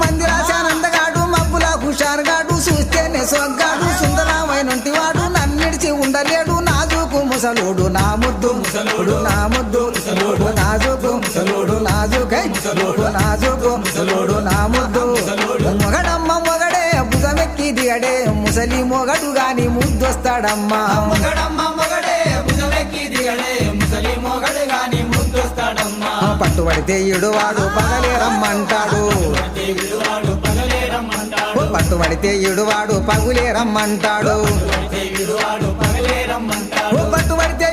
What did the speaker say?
మందిరాశానందగాడు మబ్బులా హుషారుగాడు చూస్తేనే సొగ్గాడు సుందరమైనంటి వాడు నన్నిడిచి ఉండలేడు నాజుకు ముసలోడు నా ముద్దు ముసలోడు నా ముద్దు ముసలోడు నాజుకు ముసలోడు నాజుకై ముసలోడు నాజుకు ముసలోడు నా ముద్దు మొగడమ్మ మొగడే భుజమెక్కి దిగడే ముసలి మొగడు గాని ముద్దొస్తాడమ్మా పట్టుబడితే ఇడువాడు పగలే రమ్మంటాడు పట్టుబడితే ఇడువాడు పగులే రమ్మంటాడు పట్టుబడితే